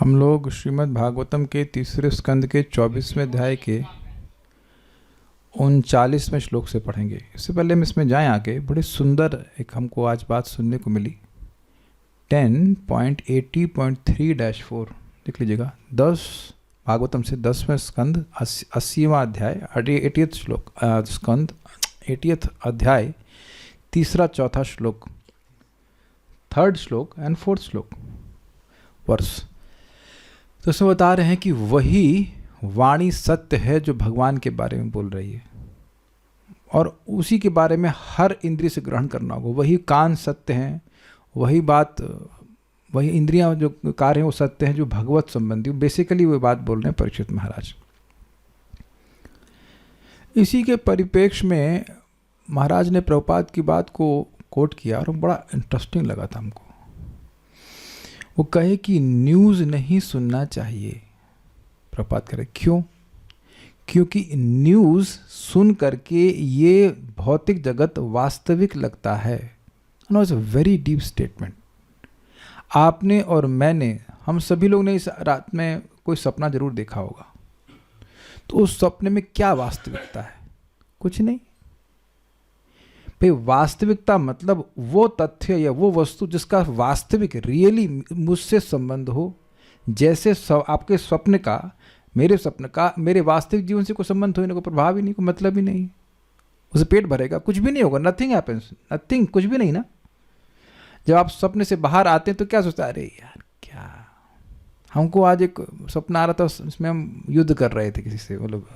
हम लोग श्रीमद् भागवतम के तीसरे स्कंद के 24वें अध्याय के 39वें श्लोक से पढ़ेंगे। इससे पहले हम इसमें जाएं आगे, बड़े सुंदर एक हमको आज बात सुनने को मिली। 10.80.3-4 देख लीजिएगा। 10 भागवतम से 10वें स्कंद 80वां अध्याय 80th श्लोक स्कंद 80th अध्याय तीसरा चौथा श्लोक, थर्ड श्लोक एंड फोर्थ श्लोक वर्ष। तो इसमें बता रहे हैं कि वही वाणी सत्य है जो भगवान के बारे में बोल रही है, और उसी के बारे में हर इंद्रिय से ग्रहण करना होगा। वही कान सत्य हैं, वही बात, वही इंद्रियां जो कार्य हैं वो सत्य हैं जो भगवत संबंधी। बेसिकली वो बात बोल रहे हैं परीक्षित महाराज। इसी के परिप्रेक्ष्य में महाराज ने प्रभुपाद की बात को कोट किया और बड़ा इंटरेस्टिंग लगा था हमको। वो कहे कि न्यूज़ नहीं सुनना चाहिए। प्रभुपाद करे क्यों? क्योंकि न्यूज़ सुन करके ये भौतिक जगत वास्तविक लगता है। No, it's a very deep statement. आपने और मैंने, हम सभी लोग ने इस रात में कोई सपना जरूर देखा होगा। तो उस सपने में क्या वास्तविकता है? कुछ नहीं भाई। वास्तविकता मतलब वो तथ्य या वो वस्तु जिसका वास्तविक रियली मुझसे संबंध हो। जैसे आपके स्वप्न का, मेरे स्वप्न का मेरे वास्तविक जीवन से कोई संबंध हो, कोई प्रभाव ही नहीं, कोई मतलब ही नहीं। उसे पेट भरेगा, कुछ भी नहीं होगा, नथिंग हैपेंस, नथिंग, कुछ भी नहीं ना। जब आप सपने से बाहर आते हैं तो क्या सोचते हैं? अरे यार क्या, हमको आज एक सपना आ रहा था, उसमें हम युद्ध कर रहे थे किसी से, मतलब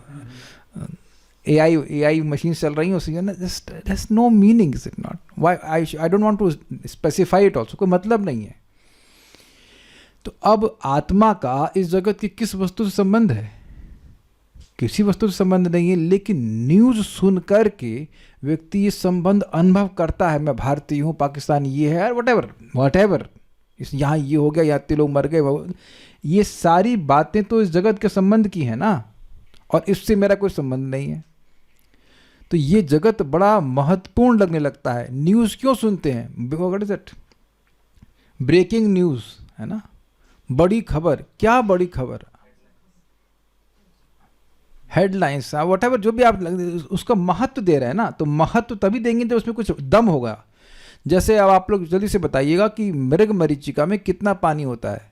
AI मशीन चल रही है उससे ना। Just no meaning, is it not? Why I don't want to specify it also, कोई मतलब नहीं है। तो अब आत्मा का इस जगत की किस वस्तु से संबंध है? किसी वस्तु से संबंध नहीं है। लेकिन न्यूज सुन करके व्यक्ति ये संबंध अनुभव करता है। मैं भारतीय हूँ, पाकिस्तानी ये है, वट एवर इस यहाँ ये हो गया, यहाँ इतने लोग मर गए, ये सारी बातें तो इस जगत के संबंध की है ना, और इससे मेरा कोई संबंध नहीं है। तो ये जगत बड़ा महत्वपूर्ण लगने लगता है। न्यूज़ क्यों सुनते हैं? What is it? Breaking news है ना, बड़ी खबर। क्या बड़ी खबर? हेडलाइंस, वट एवर, जो भी आप उसका महत्व दे रहे हैं ना। तो महत्व तभी देंगे जब उसमें कुछ दम होगा। जैसे अब आप लोग जल्दी से बताइएगा कि मृग मरीचिका में कितना पानी होता है।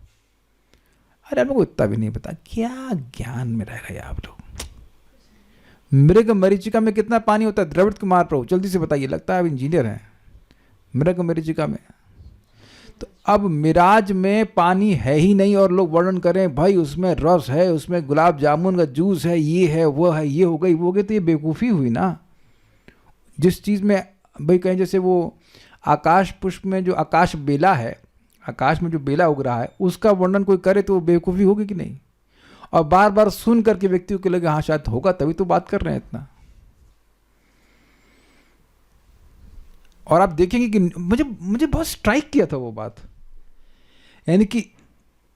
अरे आप लोग को इतना भी नहीं पता, क्या ज्ञान में रह गए आप लोग। मृग मरीचिका में कितना पानी होता है? द्रविड़ कुमार प्रभु जल्दी से बताइए, लगता है आप इंजीनियर हैं। मृग मरीचिका में, तो अब मिराज में पानी है ही नहीं और लोग वर्णन करें भाई उसमें रस है, उसमें गुलाब जामुन का जूस है, ये है, वो है, ये हो गई, वो हो गई। तो ये बेवकूफ़ी हुई ना। जिस चीज़ में भाई कहें, जैसे वो आकाश पुष्प में जो आकाश बेला है, आकाश में जो बेला उग रहा है, उसका वर्णन कोई करे तो वो बेवकूफ़ी होगी कि नहीं? और बार बार सुन करके व्यक्तियों को लगे हाँ शायद होगा, तभी तो बात कर रहे हैं इतना। और आप देखेंगे कि मुझे बहुत स्ट्राइक किया था वो बात। यानी कि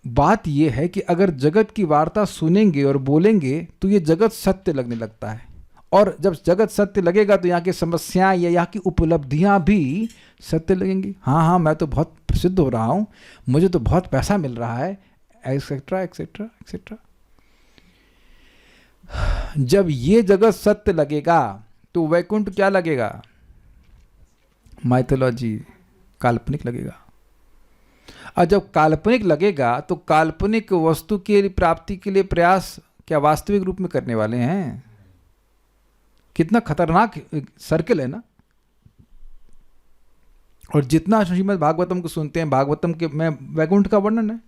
बात ये है कि अगर जगत की वार्ता सुनेंगे और बोलेंगे तो ये जगत सत्य लगने लगता है। और जब जगत सत्य लगेगा तो यहाँ की समस्याएं या यहाँ की उपलब्धियां भी सत्य लगेंगी। हाँ, मैं तो बहुत प्रसिद्ध हो रहा हूँ, मुझे तो बहुत पैसा मिल रहा है, एक्सेट्रा एक्सेट्रा एक्सेट्रा। जब ये जगत सत्य लगेगा तो वैकुंठ क्या लगेगा? माइथोलॉजी, काल्पनिक लगेगा। और जब काल्पनिक लगेगा तो काल्पनिक वस्तु के प्राप्ति के लिए प्रयास क्या वास्तविक रूप में करने वाले हैं? कितना खतरनाक सर्किल है ना। और जितना श्रीमद् भागवतम को सुनते हैं, भागवतम के में वैकुंठ का वर्णन है,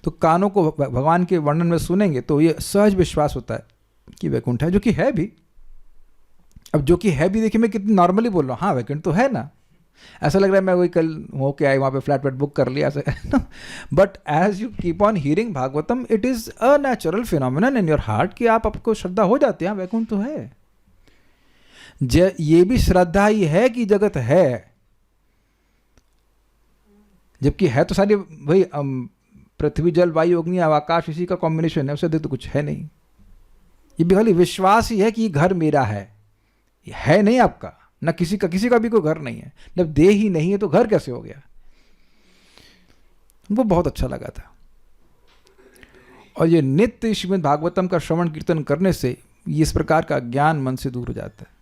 तो कानों को भगवान के वर्णन में सुनेंगे तो ये सहज विश्वास होता है कि वैकुंठ है, जो कि है भी। अब जो कि है भी, देखिए मैं कितनी नॉर्मली बोल रहा हूँ, हाँ वैकुंठ तो है ना। ऐसा लग रहा है मैं वही कल होके आए, वहाँ पे फ्लैट बुक कर लिया ऐसा। But as you keep on hearing Bhagavatam, it is a natural phenomenon in your heart कि आपको श्रद्धा हो जाती है, हाँ वैकुंठ तो है। ये भी श्रद्धा ही है कि जगत है, जबकि है तो सारी भाई पृथ्वी जल वायु अग्नि आकाश, इसी का कॉम्बिनेशन है, उससे तो कुछ है नहीं। ये भी खाली विश्वास ही है कि ये घर मेरा है नहीं आपका, ना किसी का भी कोई घर नहीं है। जब देह ही नहीं है तो घर कैसे हो गया? वो बहुत अच्छा लगा था। और ये नित्य श्रीमद् भागवतम का श्रवण कीर्तन करने से इस प्रकार का ज्ञान मन से दूर हो जाता है।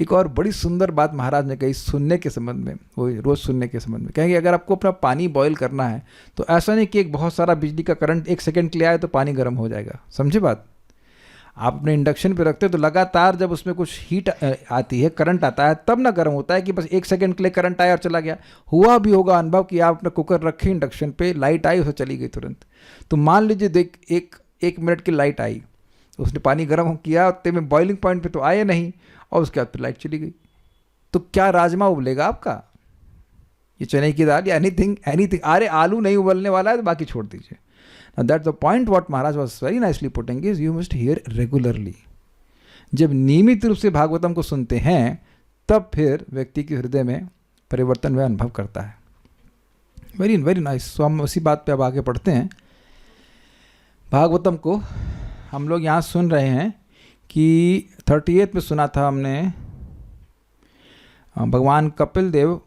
एक और बड़ी सुंदर बात महाराज ने कही सुनने के संबंध में, वो रोज़ सुनने के संबंध में कहेंगे, अगर आपको अपना पानी बॉईल करना है तो ऐसा नहीं कि एक बहुत सारा बिजली का करंट 1 सेकंड के लिए आए तो पानी गर्म हो जाएगा। समझे बात? आप अपने इंडक्शन पे रखते हो तो लगातार जब उसमें कुछ हीट आती है, करंट आता है, तब ना गर्म होता है कि बस 1 सेकंड के लिए करंट आया और चला गया। हुआ भी होगा अनुभव कि आप अपना कुकर रखे इंडक्शन पे, लाइट आई उसे चली गई तुरंत। तो मान लीजिए देख 1 मिनट की लाइट आई, उसने पानी गर्म किया, उतने में बॉइलिंग पॉइंट पे तो आए नहीं, और उसके बाद फिर लाइट चली गई, तो क्या राजमा उबलेगा आपका? ये चने की दाल या एनीथिंग, अरे आलू नहीं उबलने वाला है तो बाकी छोड़ दीजिए। That's the point what Maharaj was very nicely putting his you must here regularly. जब नियमित रूप से भागवतम को सुनते हैं तब फिर व्यक्ति के हृदय में परिवर्तन वह अनुभव करता है। Very very nice. तो हम उसी बात पे अब आगे पढ़ते हैं। भागवतम को हम लोग यहाँ सुन रहे हैं कि 38 में सुना था हमने, भगवान कपिल देव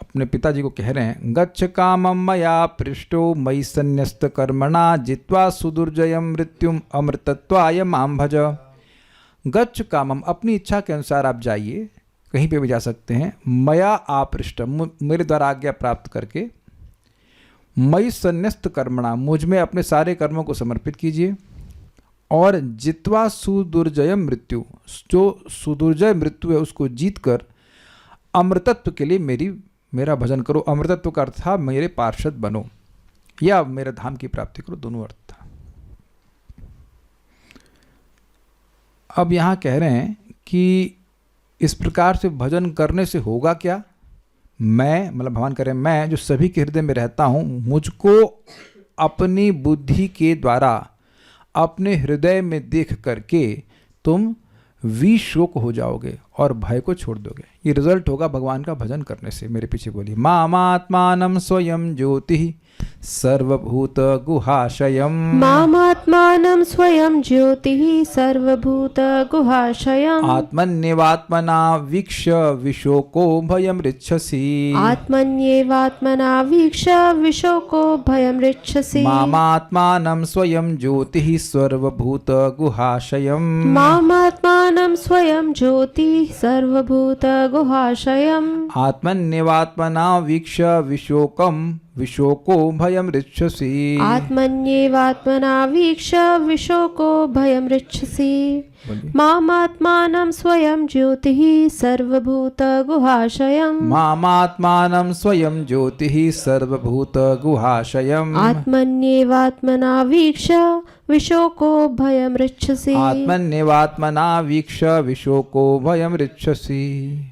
अपने पिताजी को कह रहे हैं, गच्छ कामम मया पृष्टो मयि संन्यस्त कर्मणा जित्वा सुदुर्जयम मृत्युम अमृतत्वाय माम भज। गच्छ कामम, अपनी इच्छा के अनुसार आप जाइए, कहीं पे भी जा सकते हैं। मया आपृष्ट, मेरे द्वारा आज्ञा प्राप्त करके। मयि संन्यस्त कर्मणा, मुझ में अपने सारे कर्मों को समर्पित कीजिए। और जित्वा सुदुर्जय मृत्यु, जो सुदुर्जय मृत्यु है उसको जीतकर अमृतत्व के लिए मेरा भजन करो। अमृतत्व का अर्थ था मेरे पार्षद बनो या मेरे धाम की प्राप्ति करो, दोनों अर्थ था। अब यहाँ कह रहे हैं कि इस प्रकार से भजन करने से होगा क्या? मैं, मतलब भगवान कह रहे हैं, मैं जो सभी के हृदय में रहता हूँ, मुझको अपनी बुद्धि के द्वारा अपने हृदय में देख करके तुम विशोक हो जाओगे और भय को छोड़ दोगे। ये रिजल्ट होगा भगवान का भजन करने से। मेरे पीछे बोलिए, मामात्मानं स्वयं ज्योति सर्वभूत गुहाशयम्। मामात्मानं स्वयं ज्योतिः सर्वभूत गुहाशयम्। आत्मन्येवात्मना वीक्ष्य विशोको भयं ऋच्छसि। आत्मन्येवात्मना वीक्ष्य विशोको भयं ऋच्छसि। मामात्मानं स्वयं ज्योतिः सर्वभूत गुहाशयम्। मामात्मानं स्वयं ज्योतिः सर्वभूत गुहाशयम्। आत्मन्येवात्मना वीक्ष्य विशोको भयं ऋच्छसि। आत्मन्येवात्मना वीक्ष्य विशोको भयं ऋच्छसि। मामात्मानं स्वयं ज्योतिः सर्वभूत गुहाशयम्। मामात्मानं स्वयं ज्योतिः सर्वभूत गुहाशयम्। आत्मन्येवात्मना वीक्ष्य विशोको भयं ऋच्छसि। आत्मन्येवात्मना वीक्ष्य विशोको भयं ऋच्छसि।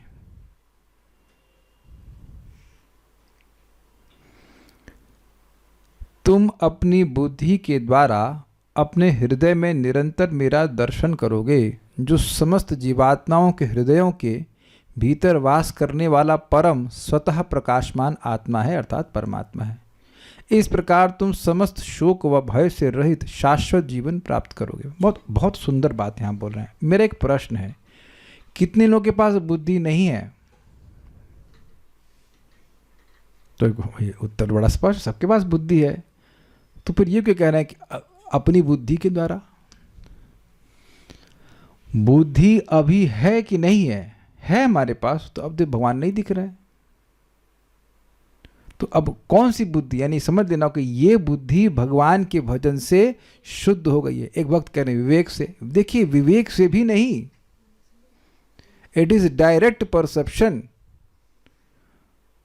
तुम अपनी बुद्धि के द्वारा अपने हृदय में निरंतर मेरा दर्शन करोगे, जो समस्त जीवात्माओं के हृदयों के भीतर वास करने वाला परम स्वतः प्रकाशमान आत्मा है, अर्थात परमात्मा है। इस प्रकार तुम समस्त शोक व भय से रहित शाश्वत जीवन प्राप्त करोगे। बहुत बहुत सुंदर बात यहाँ बोल रहे हैं। मेरा एक प्रश्न है, कितने लोगों के पास बुद्धि नहीं है? तो उत्तर बड़ा स्पष्ट, सबके पास बुद्धि है। तो फिर ये क्यों कह रहे हैं कि अपनी बुद्धि के द्वारा? बुद्धि अभी है कि नहीं है? है हमारे पास, तो अब तो भगवान नहीं दिख रहे हैं। तो अब कौन सी बुद्धि, यानी समझ लेना कि ये बुद्धि भगवान के भजन से शुद्ध हो गई है। एक वक्त कह रहे हैं विवेक से, देखिए विवेक से भी नहीं, इट इज डायरेक्ट परसेप्शन,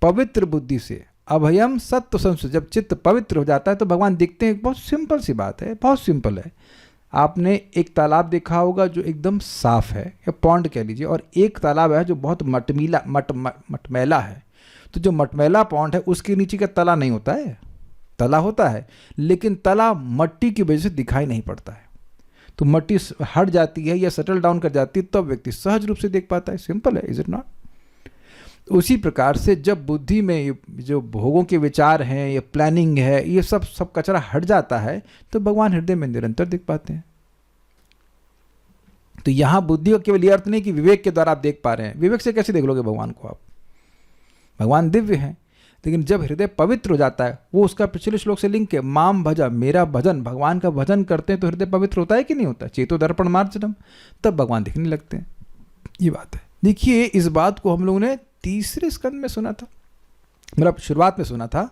पवित्र बुद्धि से। अभयम सत्व संशुद्ध, जब चित्त पवित्र हो जाता है तो भगवान दिखते हैं। बहुत सिंपल सी बात है, बहुत सिंपल है। आपने एक तालाब देखा होगा जो एकदम साफ है, या पॉन्ड कह लीजिए, और एक तालाब है जो बहुत मटमैला है। तो जो मटमैला पॉन्ड है उसके नीचे का तला नहीं होता है, तला होता है, लेकिन तला मट्टी की वजह से दिखाई नहीं पड़ता है। तो मट्टी हट जाती है या सेटल डाउन कर जाती है, तब व्यक्ति सहज रूप से देख पाता है। सिंपल है, इज इट नॉट? उसी प्रकार से जब बुद्धि में जो भोगों के विचार हैं, ये प्लानिंग है, ये सब कचरा हट जाता है, तो भगवान हृदय में निरंतर दिख पाते हैं। तो यहां बुद्धि का केवल ये अर्थ नहीं कि विवेक के द्वारा आप देख पा रहे हैं। विवेक से कैसे देख लोगे भगवान को आप? भगवान दिव्य हैं, लेकिन जब हृदय पवित्र हो जाता है, वो उसका पिछले श्लोक से लिंक है, माम भजा, मेरा भजन, भगवान का भजन करते हैं तो हृदय पवित्र होता है कि नहीं होता? चेतो दर्पण मार्जनम, तब भगवान दिखने लगते हैं। ये बात है। देखिए, इस बात को हम लोगों ने तीसरे स्कंद में सुना था, मतलब शुरुआत में सुना था।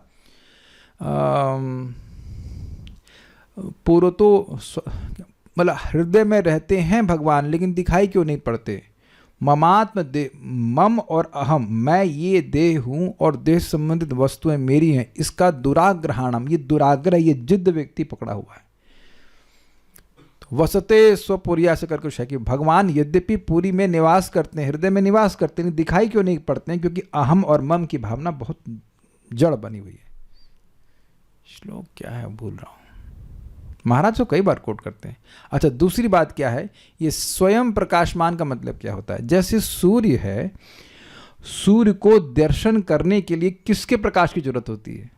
पूर्व तो मतलब हृदय में रहते हैं भगवान, लेकिन दिखाई क्यों नहीं पड़ते? ममात्म दे, मम और अहम, मैं ये देह हूँ और देह संबंधित वस्तुएं मेरी हैं, इसका दुराग्रहणम, ये दुराग्रह, ये जिद्द व्यक्ति पकड़ा हुआ है। वसते स्वपुरिया से करके है कि भगवान यद्यपि पूरी में निवास करते हैं, हृदय में निवास करते हैं, दिखाई क्यों नहीं पड़ते हैं? क्योंकि अहम और मम की भावना बहुत जड़ बनी हुई है। श्लोक क्या है भूल रहा हूं, महाराज को कई बार कोट करते हैं। अच्छा, दूसरी बात क्या है, ये स्वयं प्रकाशमान का मतलब क्या होता है? जैसे सूर्य है, सूर्य को दर्शन करने के लिए किसके प्रकाश की जरूरत होती है?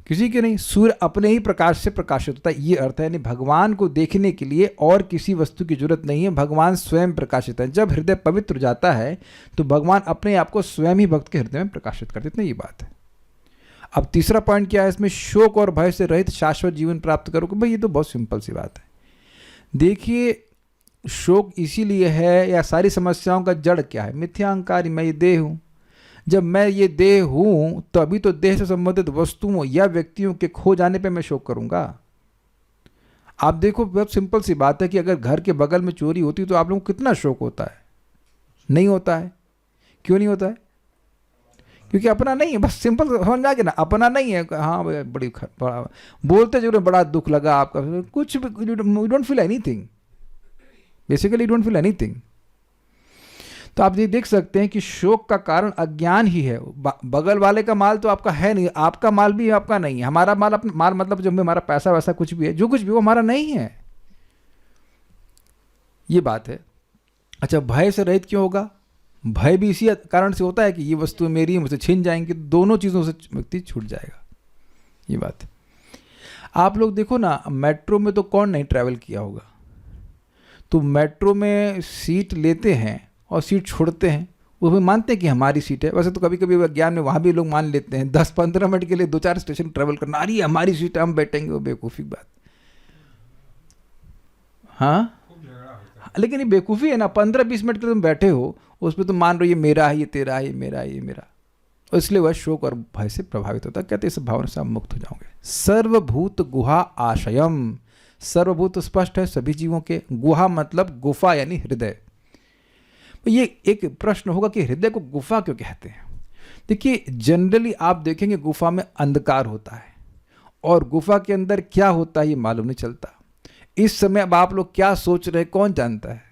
किसी के नहीं, सूर्य अपने ही प्रकाश से प्रकाशित होता है। ये अर्थ है, यानी भगवान को देखने के लिए और किसी वस्तु की जरूरत नहीं है, भगवान स्वयं प्रकाशित है। जब हृदय पवित्र जाता है तो भगवान अपने आप को स्वयं ही भक्त के हृदय में प्रकाशित कर देते हैं। ये बात है। अब तीसरा पॉइंट क्या है इसमें, शोक और भय से रहित शाश्वत जीवन प्राप्त करोगे। भाई ये तो बहुत सिंपल सी बात है। देखिए, शोक इसीलिए है, या सारी समस्याओं का जड़ क्या है? मिथ्या अहंकार, मैं ये देह हूं। जब मैं ये देह हूं तो अभी तो देह से संबंधित वस्तुओं या व्यक्तियों के खो जाने पे मैं शोक करूंगा। आप देखो, बहुत सिंपल सी बात है कि अगर घर के बगल में चोरी होती तो आप लोगों को कितना शोक होता है? नहीं होता है। क्यों नहीं होता है? क्योंकि अपना नहीं है। बस सिंपल समझ में आ गया ना, अपना नहीं है। हाँ बड़ी बड़ा बोलते जरूर बड़ा दुख लगा आपका, कुछ भी, you don't feel anything, basically you don't feel anything. तो आप ये देख सकते हैं कि शोक का कारण अज्ञान ही है। बगल वाले का माल तो आपका है नहीं, आपका माल भी आपका नहीं है। हमारा माल, अपना माल मतलब जो हमारा पैसा वैसा कुछ भी है, जो कुछ भी वो हमारा नहीं है। ये बात है। अच्छा, भय से रहित क्यों होगा? भय भी इसी कारण से होता है कि ये वस्तु मेरी है, मुझसे छीन जाएंगे। दोनों चीज़ों से व्यक्ति छूट जाएगा। ये बात है। आप लोग देखो ना, मेट्रो में तो कौन नहीं ट्रैवल किया होगा? तो मेट्रो में सीट लेते हैं और सीट छोड़ते हैं, वो भी मानते हैं कि हमारी सीट है। वैसे तो कभी कभी विज्ञान में वहाँ भी लोग मान लेते हैं, 10-15 मिनट के लिए 2-4 स्टेशन ट्रैवल करना, अरे हमारी सीट है, हम बैठेंगे। वो बेवकूफ़ी बात। हाँ, लेकिन ये बेवकूफ़ी है ना। 15-20 मिनट के लिए तुम बैठे हो, उसमें तुम मान रहे हो ये मेरा है, ये तेरा है, ये मेरा है, ये मेरा। और इसलिए वह शोक और भय से प्रभावित होता है। कहते इस भावना से आप मुक्त हो जाओगे। सर्वभूत गुहा आशयम, सर्वभूत स्पष्ट है सभी जीवों के। गुहा मतलब गुफा, यानी हृदय। ये एक प्रश्न होगा कि हृदय को गुफा क्यों कहते हैं? देखिए, जनरली आप देखेंगे गुफा में अंधकार होता है, और गुफा के अंदर क्या होता है ये मालूम नहीं चलता। इस समय अब आप लोग क्या सोच रहे हैं कौन जानता है?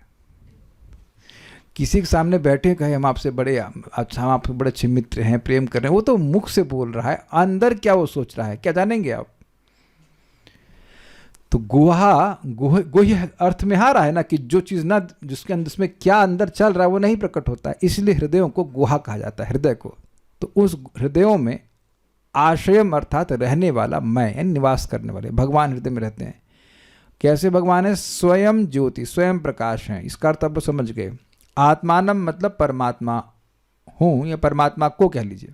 किसी के सामने बैठे कहे हम आपसे बड़े, अच्छा हम आपसे बड़े अच्छे मित्र हैं, प्रेम कर रहे हैं, वो तो मुख से बोल रहा है, अंदर क्या वो सोच रहा है क्या जानेंगे आप? तो गुहा, गुह्य अर्थ में आ रहा है ना, कि जो चीज़ ना, जिसके अंदर, जिसमें क्या अंदर चल रहा है वो नहीं प्रकट होता है। इसलिए हृदयों को गुहा कहा जाता है, हृदय को। तो उस हृदयों में आश्रयम अर्थात रहने वाला मैं, यानी निवास करने वाले भगवान हृदय में रहते हैं। कैसे भगवान है? स्वयं ज्योति, स्वयं प्रकाश हैं। इसका अर्थ आप समझ गए। आत्मानम मतलब परमात्मा हूँ, या परमात्मा को कह लीजिए।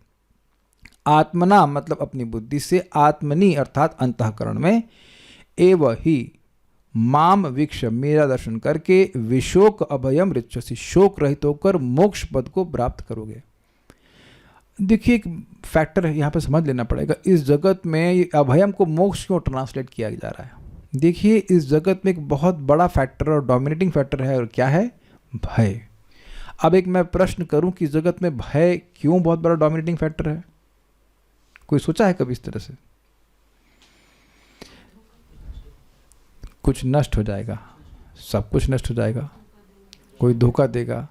आत्मना मतलब अपनी बुद्धि से, आत्मनि अर्थात अंतःकरण में, एव ही माम वीक्ष मेरा दर्शन करके, विशोक अभयम ऋच्छसि शोक रहित होकर मोक्ष पद को प्राप्त करोगे। देखिए, एक फैक्टर यहाँ पे समझ लेना पड़ेगा। इस जगत में अभयम को मोक्ष क्यों ट्रांसलेट किया जा रहा है? देखिए, इस जगत में एक बहुत बड़ा फैक्टर और डोमिनेटिंग फैक्टर है, और क्या है? भय। अब एक मैं प्रश्न करूं कि इस जगत में भय क्यों बहुत बड़ा डोमिनेटिंग फैक्टर है? कोई सोचा है कभी इस तरह से? कुछ नष्ट हो जाएगा, सब कुछ नष्ट हो जाएगा, कोई धोखा देगा,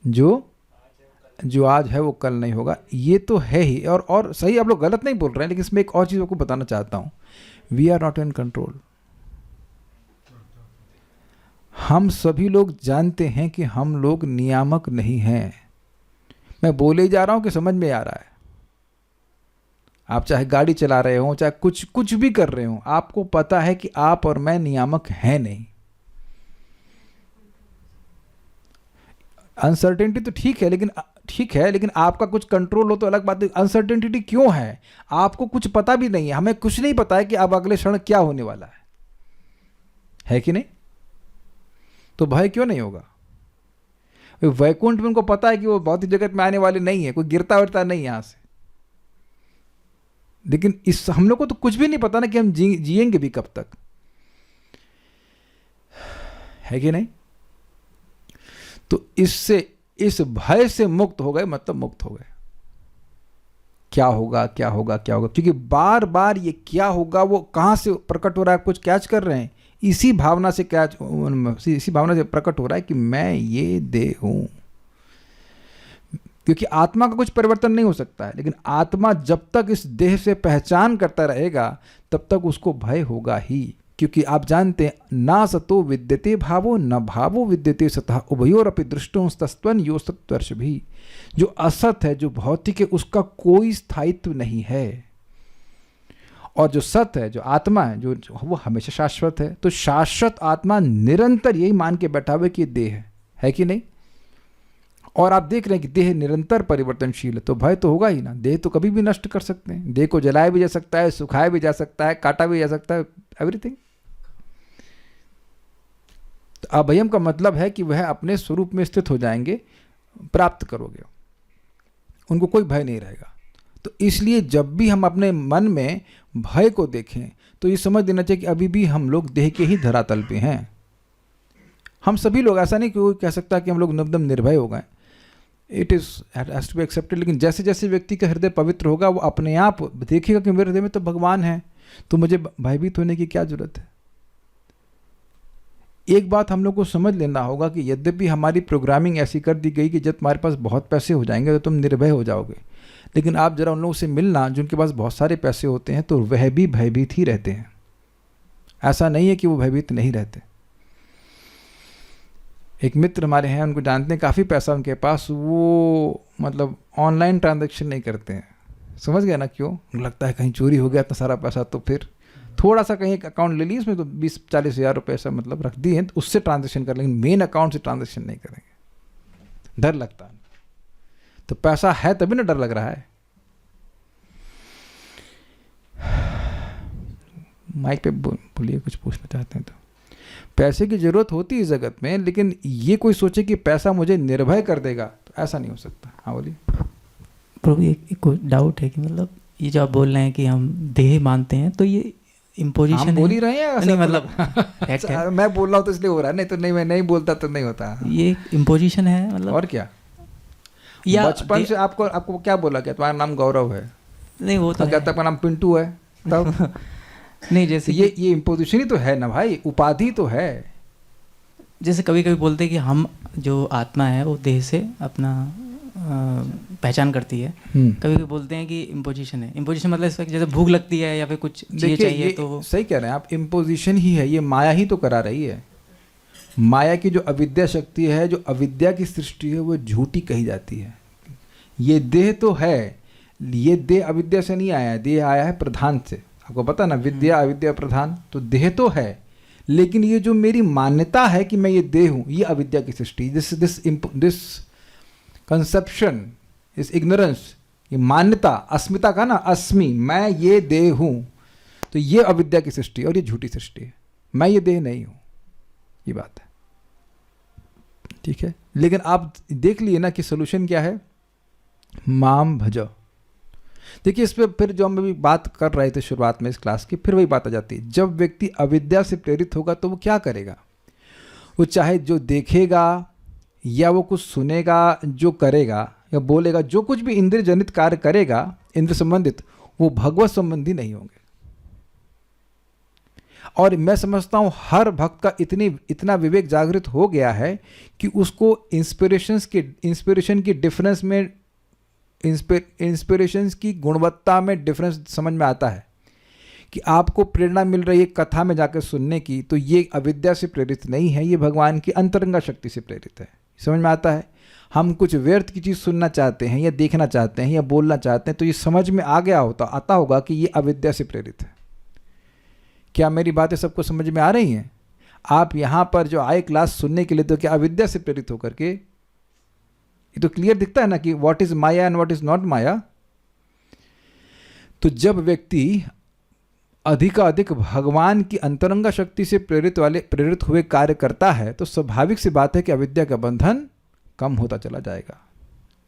जो आज है वो कल नहीं होगा। ये तो है ही। और सही, आप लोग गलत नहीं बोल रहे हैं, लेकिन इसमें एक और चीज़ आपको बताना चाहता हूँ। We are not in control. हम सभी लोग जानते हैं कि हम लोग नियामक नहीं हैं। मैं बोले जा रहा हूँ कि समझ में आ रहा है? आप चाहे गाड़ी चला रहे हो, चाहे कुछ भी कर रहे हो, आपको पता है कि आप और मैं नियामक हैं नहीं। अनसर्टेनिटी तो ठीक है, लेकिन ठीक है, लेकिन आपका कुछ कंट्रोल हो तो अलग बात है। अनसर्टेनिटी क्यों है? आपको कुछ पता भी नहीं है, हमें कुछ नहीं पता है कि अब अगले क्षण क्या होने वाला है कि नहीं? तो भय क्यों नहीं होगा? वैकुंठ में उनको पता है कि वो भौतिक जगत में आने वाले नहीं है, कोई गिरता विरता नहीं यहां से। लेकिन इस हम लोग को तो कुछ भी नहीं पता ना कि हम जिएंगे भी कब तक, है कि नहीं? तो इससे, इस भय से मुक्त हो गए, मतलब मुक्त हो गए। क्या होगा क्या होगा क्या होगा, क्योंकि बार बार ये क्या होगा वो कहां से प्रकट हो रहा है, कुछ कैच कर रहे हैं, इसी भावना से इसी भावना से प्रकट हो रहा है कि मैं ये देह हूं। क्योंकि आत्मा का कुछ परिवर्तन नहीं हो सकता है, लेकिन आत्मा जब तक इस देह से पहचान करता रहेगा तब तक उसको भय होगा ही। क्योंकि आप जानते हैं, ना सतो विद्यते भावो न भावो विद्यते सतः उभयोरपि दृष्टो तस्त्वन् यो सत्वर्ष भी। जो असत है, जो भौतिक है, उसका कोई स्थायित्व नहीं है, और जो सत है, जो आत्मा है, जो वो हमेशा शाश्वत है। तो शाश्वत आत्मा निरंतर यही मान के बैठा हुआ कि देह है कि नहीं। और आप देख रहे हैं कि देह निरंतर परिवर्तनशील है, तो भय तो होगा ही ना। देह तो कभी भी नष्ट कर सकते हैं, देह को जलाया भी जा सकता है, सुखाया भी जा सकता है, काटा भी जा सकता है, एवरीथिंग। तो अभयम का मतलब है कि वह अपने स्वरूप में स्थित हो जाएंगे, प्राप्त करोगे, उनको कोई भय नहीं रहेगा। तो इसलिए जब भी हम अपने मन में भय को देखें तो ये समझ लेना चाहिए कि अभी भी हम लोग देह के ही धरातल पे हैं। हम सभी लोग, ऐसा नहीं कि कोई कह सकता कि हम लोग एकदम निर्भय हो गए, it is has to be accepted. लेकिन जैसे जैसे व्यक्ति का हृदय पवित्र होगा, वो अपने आप देखेगा कि मेरे हृदय में तो भगवान है, तो मुझे भयभीत होने की क्या जरूरत है। एक बात हम लोग को समझ लेना होगा कि यद्यपि हमारी प्रोग्रामिंग ऐसी कर दी गई कि जब तुम्हारे पास बहुत पैसे हो जाएंगे तो तुम निर्भय हो जाओगे, लेकिन आप जरा उन लोगों से मिलना जिनके पास बहुत सारे पैसे होते हैं, तो वह भी भयभीत ही रहते हैं। ऐसा नहीं है कि वो भयभीत नहीं रहते। एक मित्र हमारे हैं, उनको जानते हैं, काफ़ी पैसा उनके पास, वो मतलब ऑनलाइन ट्रांजैक्शन नहीं करते हैं। समझ गया ना क्यों? लगता है कहीं चोरी हो गया इतना सारा पैसा, तो फिर थोड़ा सा कहीं एक अकाउंट ले ली, उसमें तो 20-40 हज़ार रुपये ऐसा मतलब रख दिए हैं, तो उससे ट्रांजैक्शन कर लेंगे, मेन अकाउंट से ट्रांजैक्शन नहीं करेंगे। डर लगता है, तो पैसा है तभी ना डर लग रहा है। माइक पे बोलिए, कुछ पूछना चाहते हैं तो। पैसे की जरूरत होती है इस जगत में, लेकिन ये कोई सोचे कि पैसा मुझे निर्भय कर देगा, तो ऐसा नहीं हो सकता। हाँ बोलिए। प्रभु एक कोई डाउट है कि मतलब ये जो आप बोल रहे हैं कि हम देह मानते हैं, तो ये इम्पोजिशन हम बोल ही रहे हैं, नहीं मतलब मैं बोल रहा हूँ तो इसलिए हो रहा है, नहीं तो नहीं, मैं नहीं बोलता तो नहीं होता। ये इम्पोजिशन है मतलब, और क्या। या बचपन से आपको क्या बोला गया, तुम्हारा नाम गौरव है, नहीं वो तो कहता आपका नाम पिंटू है, तब नहीं जैसे ये इम्पोजिशन ही तो है ना भाई, उपाधि तो है। जैसे कभी कभी बोलते हैं कि हम जो आत्मा है वो देह से अपना पहचान करती है, कभी कभी बोलते हैं कि इम्पोजिशन है। इम्पोजिशन मतलब इस जैसे भूख लगती है या फिर कुछ चाहिए तो सही कह रहे हैं आप, इम्पोजिशन ही है, ये माया ही तो करा रही है। माया की जो अविद्या शक्ति है, जो अविद्या की सृष्टि है, वो झूठी कही जाती है। ये देह तो है, ये देह अविद्या से नहीं आया है, देह आया है प्रधान से। आपको पता ना, विद्या अविद्या प्रधान, तो देह तो है, लेकिन ये जो मेरी मान्यता है कि मैं ये देह हूँ, ये अविद्या की सृष्टि। दिस कंसेप्शन, इस इग्नोरेंस, ये मान्यता, अस्मिता का ना, अस्मि, मैं ये देह हूँ, तो ये अविद्या की सृष्टि और ये झूठी सृष्टि है। मैं ये देह नहीं हूँ, ये बात है, ठीक है। लेकिन आप देख लिए ना कि सोल्यूशन क्या है, माम भजो। देखिए इस पर फिर जो हम अभी बात कर रहे थे शुरुआत में इस क्लास की, फिर वही बात आ जाती है। जब व्यक्ति अविद्या से प्रेरित होगा तो वो क्या करेगा, वो चाहे जो देखेगा या वो कुछ सुनेगा, जो करेगा या बोलेगा, जो कुछ भी इंद्रिय जनित कार्य करेगा, इंद्र संबंधित, वो भगवत संबंधी नहीं होंगे। और मैं समझता हूँ हर भक्त का इतना विवेक जागृत हो गया है कि उसको इंस्पिरेशन की डिफरेंस में, इंस्पिरेशंस की गुणवत्ता में डिफरेंस समझ में आता है कि आपको प्रेरणा मिल रही है कथा में जाकर सुनने की, तो ये अविद्या से प्रेरित नहीं है, ये भगवान की अंतरंगा शक्ति से प्रेरित है। समझ में आता है। हम कुछ व्यर्थ की चीज़ सुनना चाहते हैं या देखना चाहते हैं या बोलना चाहते हैं, तो ये समझ में आता होगा कि ये अविद्या से प्रेरित है। क्या मेरी बातें सबको समझ में आ रही हैं? आप यहाँ पर जो आए क्लास सुनने के लिए, तो क्या अविद्या से प्रेरित होकर के ये तो क्लियर दिखता है ना कि what is maya and what is not maya. तो जब व्यक्ति अधिकाधिक भगवान की अंतरंगा शक्ति से प्रेरित हुए कार्य करता है तो स्वाभाविक सी बात है कि अविद्या का बंधन कम होता चला जाएगा।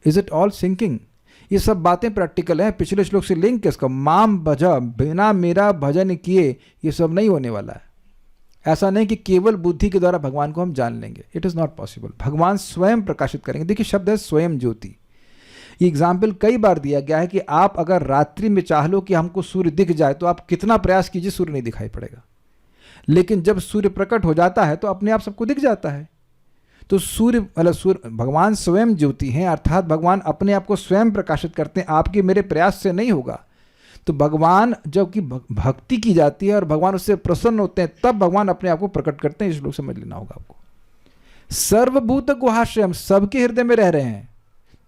Is it all sinking? ये सब बातें प्रैक्टिकल हैं। पिछले श्लोक से लिंक किसका? माम भजा, बिना मेरा भजन किए ये सब नहीं होने वाला है। ऐसा नहीं कि केवल बुद्धि के द्वारा भगवान को हम जान लेंगे, इट इज़ नॉट पॉसिबल। भगवान स्वयं प्रकाशित करेंगे। देखिए शब्द है स्वयं ज्योति। ये एग्जाम्पल कई बार दिया गया है कि आप अगर रात्रि में चाह लो कि हमको सूर्य दिख जाए तो आप कितना प्रयास कीजिए, सूर्य नहीं दिखाई पड़ेगा। लेकिन जब सूर्य प्रकट हो जाता है तो अपने आप सबको दिख जाता है। तो सूर्य भगवान स्वयं ज्योति हैं, अर्थात भगवान अपने आप को स्वयं प्रकाशित करते हैं, आपके मेरे प्रयास से नहीं होगा। तो भगवान जबकि भक्ति की जाती है और भगवान उससे प्रसन्न होते हैं तब भगवान अपने आप को प्रकट करते हैं। इस लोग समझ लेना होगा आपको। सर्वभूत गुहाश्रय, हम सबके हृदय में रह रहे हैं।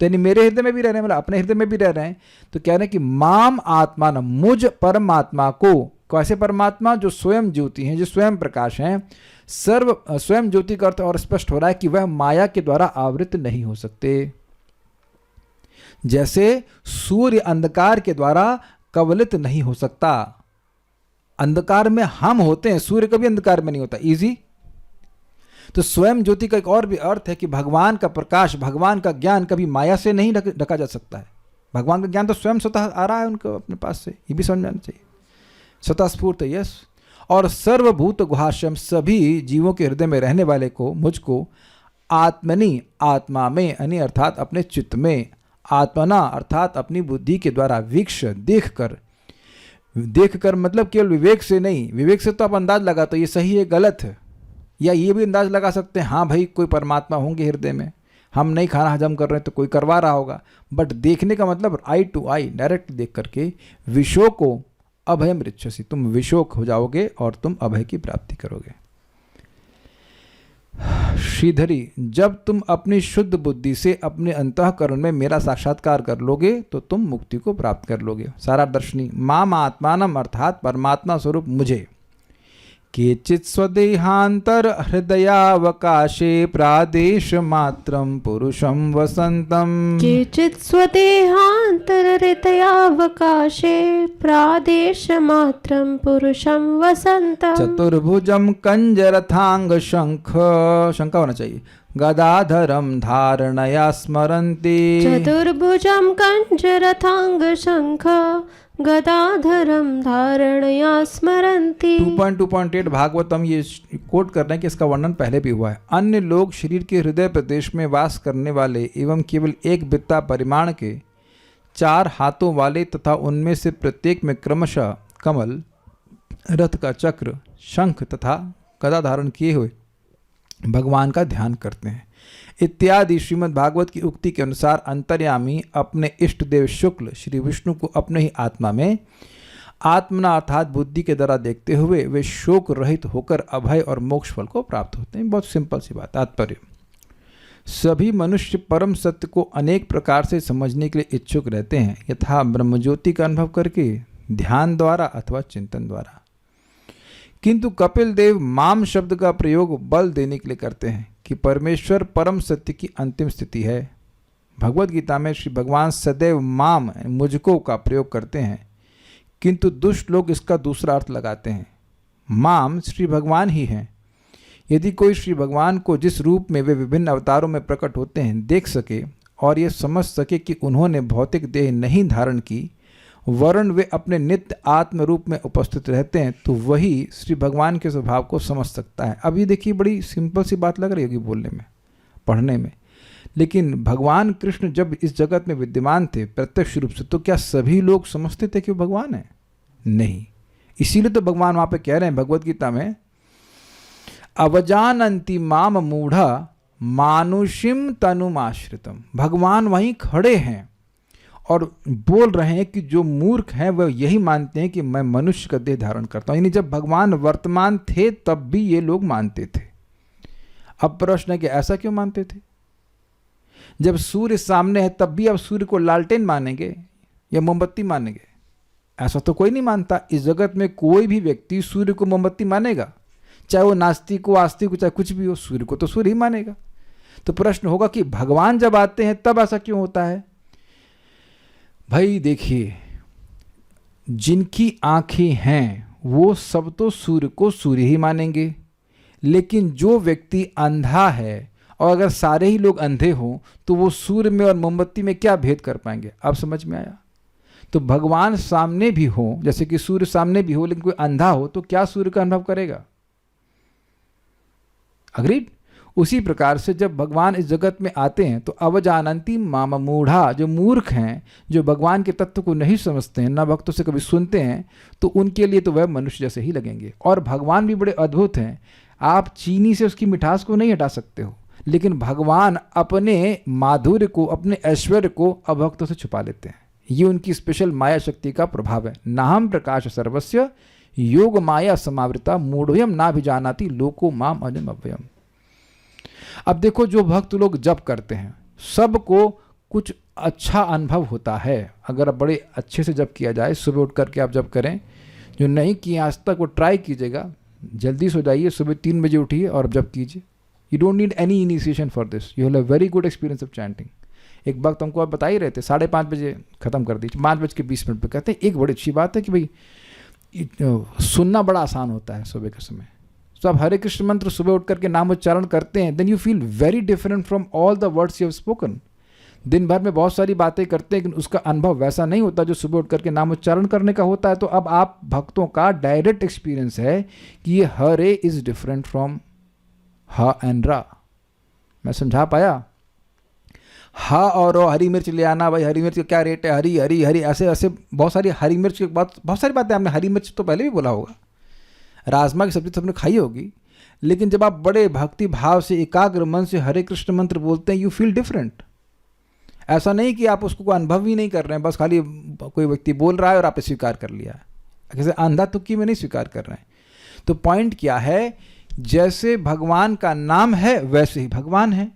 तो यानी मेरे हृदय में भी रह रहे हैं, मतलब अपने हृदय में भी रह रहे हैं। तो कह रहे हैं कि माम आत्मा न, मुझ परमात्मा को, कैसे परमात्मा? जो स्वयं ज्योति हैं, जो स्वयं प्रकाश हैं। स्वयं ज्योति का अर्थ और स्पष्ट हो रहा है कि वह माया के द्वारा आवृत नहीं हो सकते। जैसे सूर्य अंधकार के द्वारा कवलित नहीं हो सकता। अंधकार में हम होते हैं, सूर्य कभी अंधकार में नहीं होता। इजी। तो स्वयं ज्योति का एक और भी अर्थ है कि भगवान का प्रकाश, भगवान का ज्ञान कभी माया से नहीं ढका जा सकता है। भगवान का ज्ञान तो स्वयं स्वतः आ रहा है उनको अपने पास से, ये भी समझ आना चाहिए। स्वतः स्फूर्त है, यस। और सर्वभूत गुहाश्रम, सभी जीवों के हृदय में रहने वाले को, मुझको, आत्मनि, आत्मा में, यानी अर्थात अपने चित्त में, आत्मना अर्थात अपनी बुद्धि के द्वारा, वीक्ष देखकर मतलब केवल विवेक से नहीं। विवेक से तो आप अंदाज लगा तो ये सही है गलत है, या ये भी अंदाज लगा सकते हैं हाँ भाई कोई परमात्मा होंगे हृदय में, हम नहीं खाना हजम कर रहे हैं तो कोई करवा रहा होगा। बट देखने का मतलब आई टू आई, डायरेक्ट देख करके, विशो को अभयम ऋच्छसि, तुम विशोक हो जाओगे और तुम अभय की प्राप्ति करोगे। श्रीधरी, जब तुम अपनी शुद्ध बुद्धि से अपने अंतःकरण में मेरा साक्षात्कार कर लोगे तो तुम मुक्ति को प्राप्त कर लोगे। सारा दर्शनी, माम आत्मानम अर्थात परमात्मा स्वरूप मुझे, केचित् स्वदेहांतर हृदयावकाशे प्रादेश मात्रम पुरुषम वसंतम, केचित् स्वदेहांतर हृदयावकाशे प्रादेश मात्रम पुरुषम वसंतम, चतुर्भुजम कंजरथांग शंख होना चाहिए, गदाधरम धारणया स्मरन्ति, चतुर्भुजम कंजरथांग शंख गदाधरम धारणया स्मरन्ति। 2.2.8 भागवतम ये कोट कर रहे हैं कि इसका वर्णन पहले भी हुआ है। अन्य लोग शरीर के हृदय प्रदेश में वास करने वाले एवं केवल एक बित्ता परिमाण के 4 हाथों वाले तथा उनमें से प्रत्येक में क्रमशः कमल, रथ का चक्र, शंख तथा गदा धारण किए हुए भगवान का ध्यान करते हैं इत्यादि श्रीमद् भागवत की उक्ति के अनुसार अंतर्यामी अपने इष्ट देव शुक्ल श्री विष्णु को अपने ही आत्मा में आत्मना अर्थात बुद्धि के द्वारा देखते हुए वे शोक रहित होकर अभय और मोक्ष फल को प्राप्त होते हैं। बहुत सिंपल सी बात। तात्पर्य, सभी मनुष्य परम सत्य को अनेक प्रकार से समझने के लिए इच्छुक रहते हैं, यथा ब्रह्मज्योति का अनुभव करके, ध्यान द्वारा अथवा चिंतन द्वारा। किंतु कपिल देव माम शब्द का प्रयोग बल देने के लिए करते हैं कि परमेश्वर परम सत्य की अंतिम स्थिति है। भगवत गीता में श्री भगवान सदैव माम मुझको का प्रयोग करते हैं, किंतु दुष्ट लोग इसका दूसरा अर्थ लगाते हैं। माम श्री भगवान ही हैं। यदि कोई श्री भगवान को जिस रूप में वे विभिन्न अवतारों में प्रकट होते हैं देख सके और ये समझ सके कि उन्होंने भौतिक देह नहीं धारण की, वरन वे अपने नित्य आत्म रूप में उपस्थित रहते हैं, तो वही श्री भगवान के स्वभाव को समझ सकता है। अब ये देखिए बड़ी सिंपल सी बात लग रही होगी बोलने में, पढ़ने में, लेकिन भगवान कृष्ण जब इस जगत में विद्यमान थे प्रत्यक्ष रूप से, तो क्या सभी लोग समझते थे कि वो भगवान है? नहीं। इसीलिए तो भगवान वहाँ पे कह रहे हैं भगवत गीता में, अवजानन्ति माम मूढ़ा मानुषिम तनुमाश्रितम। भगवान वहीं खड़े हैं और बोल रहे हैं कि जो मूर्ख हैं वह यही मानते हैं कि मैं मनुष्य का देह धारण करता हूँ। यानी जब भगवान वर्तमान थे तब भी ये लोग मानते थे। अब प्रश्न है कि ऐसा क्यों मानते थे? जब सूर्य सामने है तब भी आप सूर्य को लालटेन मानेंगे या मोमबत्ती मानेंगे? ऐसा तो कोई नहीं मानता। इस जगत में कोई भी व्यक्ति सूर्य को मोमबत्ती मानेगा, चाहे वो नास्तिक हो, आस्तिक हो, चाहे कुछ भी हो, सूर्य को तो सूर्य ही मानेगा। तो प्रश्न होगा कि भगवान जब आते हैं तब ऐसा क्यों होता है? भाई देखिए, जिनकी आंखें हैं वो सब तो सूर्य को सूर्य ही मानेंगे, लेकिन जो व्यक्ति अंधा है, और अगर सारे ही लोग अंधे हों तो वो सूर्य में और मोमबत्ती में क्या भेद कर पाएंगे? अब समझ में आया? तो भगवान सामने भी हो, जैसे कि सूर्य सामने भी हो, लेकिन कोई अंधा हो तो क्या सूर्य का अनुभव करेगा? अग्रीड? उसी प्रकार से जब भगवान इस जगत में आते हैं तो अवजानंती माम मूढ़ा, जो मूर्ख हैं, जो भगवान के तत्व को नहीं समझते हैं, ना भक्तों से कभी सुनते हैं, तो उनके लिए तो वह मनुष्य जैसे ही लगेंगे। और भगवान भी बड़े अद्भुत हैं। आप चीनी से उसकी मिठास को नहीं हटा सकते हो, लेकिन भगवान अपने माधुर्य को, अपने ऐश्वर्य को अभक्तों से छुपा लेते हैं। ये उनकी स्पेशल माया शक्ति का प्रभाव है। नाहम प्रकाश सर्वस्य योग माया समावृता मूढ़ोयम ना भी जानाति लोको माम अजम अव्ययम। अब देखो, जो भक्त लोग जप करते हैं सबको कुछ अच्छा अनुभव होता है। अगर बड़े अच्छे से जप किया जाए, सुबह उठ करके आप जप करें, जो नहीं किए आज तक वो ट्राई कीजिएगा, जल्दी सो जाइए, सुबह 3 बजे उठिए और जप कीजिए। You don't need any initiation for this, you have a very good experience of chanting. एक वक्त हमको आप बता ही रहे थे, 5:30 बजे ख़त्म कर दीजिए, 5:20 पे। कहते हैं एक बड़ी अच्छी बात है कि भाई सुनना बड़ा आसान होता है सुबह के समय। तो आप हरे कृष्ण मंत्र सुबह उठ करके नाम उच्चारण करते हैं, then you feel very different from all the words you have spoken. दिन भर में बहुत सारी बातें करते हैं, लेकिन उसका अनुभव वैसा नहीं होता जो सुबह उठ करके नाम उच्चारण करने का होता है। तो अब आप भक्तों का डायरेक्ट एक्सपीरियंस है कि ये हरे इज डिफरेंट फ्रॉम हा एंड रा। मैं समझा पाया? हा और हरी मिर्च ले आना, भाई हरी मिर्च का क्या रेट है, हरी हरी हरी, ऐसे ऐसे बहुत सारी हरी मिर्च की बहुत सारी बातें आपने हरी मिर्च तो पहले भी बोला होगा, राजमा की सब्जी तो आपने खाई होगी, लेकिन जब आप बड़े भक्ति भाव से एकाग्र मन से हरे कृष्ण मंत्र बोलते हैं, यू फील डिफरेंट। ऐसा नहीं कि आप उसको अनुभव ही नहीं कर रहे हैं, बस खाली कोई व्यक्ति बोल रहा है और आपने स्वीकार कर लिया, जैसे अंधा तुक्की में नहीं स्वीकार कर रहे हैं। तो पॉइंट क्या है, जैसे भगवान का नाम है वैसे ही भगवान है।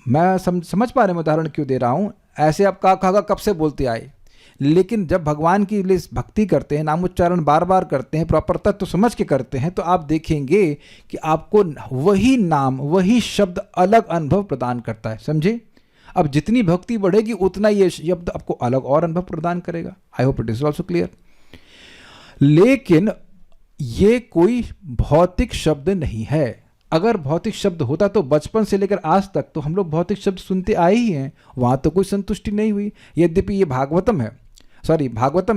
मैं समझ पा रहे हैं उदाहरण क्यों दे रहा हूँ। ऐसे आप का कब से बोलते आए, लेकिन जब भगवान की लिए भक्ति करते हैं, नाम उच्चारण बार बार करते हैं, प्रॉपर तत्व तो समझ के करते हैं, तो आप देखेंगे कि आपको वही नाम, वही शब्द अलग अनुभव प्रदान करता है। समझे? अब जितनी भक्ति बढ़ेगी उतना ये शब्द आपको अलग और अनुभव प्रदान करेगा। I hope it is also clear. लेकिन ये कोई भौतिक शब्द नहीं है। अगर भौतिक शब्द होता तो बचपन से लेकर आज तक तो हम लोग भौतिक शब्द सुनते आए ही हैं, वहाँ तो कोई संतुष्टि नहीं हुई। यद्यपि ये भागवतम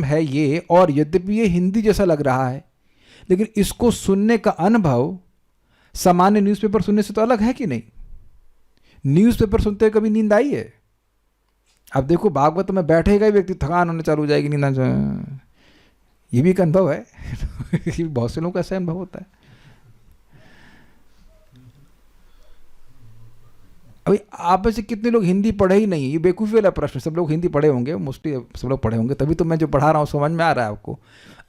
है ये, और यद्यपि ये हिंदी जैसा लग रहा है, लेकिन इसको सुनने का अनुभव सामान्य न्यूज़पेपर सुनने से तो अलग है कि नहीं? न्यूज़पेपर सुनते कभी नींद आई है? अब देखो, भागवत में बैठेगा ही व्यक्ति, थकान होने चालू हो जाएगी, नींद। ये भी एक अनुभव है। बहुत से लोगों का ऐसा अनुभव होता है। अभी आप में से कितने लोग हिंदी पढ़े ही नहीं? ये बेवकूफ़ी वाला प्रश्न। सब लोग हिंदी पढ़े होंगे, मोस्टली सब लोग पढ़े होंगे, तभी तो मैं जो पढ़ा रहा हूँ समझ में आ रहा है आपको।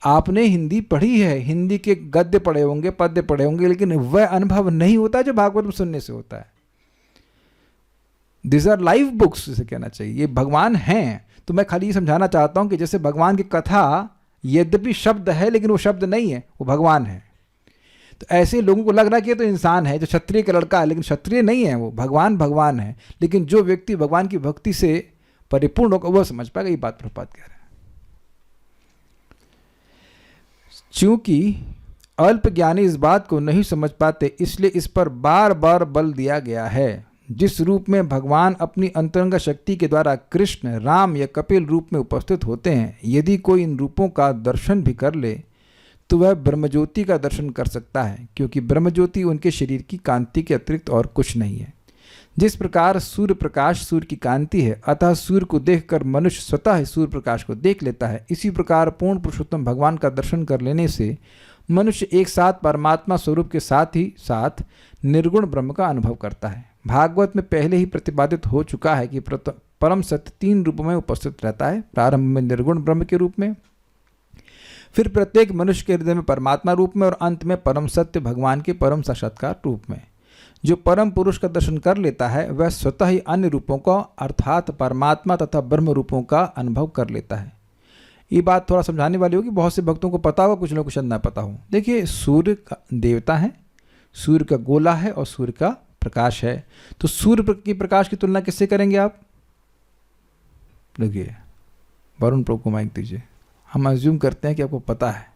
आपने हिंदी पढ़ी है, हिंदी के गद्य पढ़े होंगे, पद्य पढ़े होंगे, लेकिन वह अनुभव नहीं होता जो भागवत में सुनने से होता है। दिस आर लाइव बुक्स, जिसे कहना चाहिए। ये भगवान हैं। तो मैं खाली ये समझाना चाहता हूँ कि जैसे भगवान की कथा यद्यपि शब्द है, लेकिन वो शब्द नहीं है, वो भगवान है। तो ऐसे लोगों को लग रहा है कि ये तो इंसान है, जो क्षत्रिय का लड़का है, लेकिन क्षत्रिय नहीं है, वो भगवान है। लेकिन जो व्यक्ति भगवान की भक्ति से परिपूर्ण होगा वह समझ पाएगा। ये बात प्रभुपाद कह रहे हैं। चूंकि अल्प ज्ञानी इस बात को नहीं समझ पाते, इसलिए इस पर बार बार बल दिया गया है। जिस रूप में भगवान अपनी अंतरंग शक्ति के द्वारा कृष्ण, राम या कपिल रूप में उपस्थित होते हैं, यदि कोई इन रूपों का दर्शन भी कर ले तो वह ब्रह्मज्योति का दर्शन कर सकता है, क्योंकि ब्रह्मज्योति उनके शरीर की कांति के अतिरिक्त और कुछ नहीं है। जिस प्रकार सूर्य प्रकाश सूर्य की कांति है, अतः सूर्य को देखकर मनुष्य स्वतः ही सूर्य प्रकाश को देख लेता है, इसी प्रकार पूर्ण पुरुषोत्तम भगवान का दर्शन कर लेने से मनुष्य एक साथ परमात्मा स्वरूप के साथ ही साथ निर्गुण ब्रह्म का अनुभव करता है। भागवत में पहले ही प्रतिपादित हो चुका है कि परम सत्य 3 रूपों में उपस्थित रहता है। प्रारंभ में निर्गुण ब्रह्म के रूप में, फिर प्रत्येक मनुष्य के हृदय में परमात्मा रूप में, और अंत में परम सत्य भगवान के परम साक्षात्कार रूप में। जो परम पुरुष का दर्शन कर लेता है वह स्वतः ही अन्य रूपों का अर्थात परमात्मा तथा ब्रह्म रूपों का अनुभव कर लेता है। ये बात थोड़ा समझाने वाली होगी, बहुत से भक्तों को पता होगा, कुछ लोगों को शायद ना पता हो। देखिए, सूर्य का देवता है, सूर्य का गोला है और सूर्य का प्रकाश है। तो सूर्य की प्रकाश की तुलना किससे करेंगे आप? देखिए, वरुण प्रभु को माइक दीजिए। हम अज्यूम करते हैं कि आपको पता है,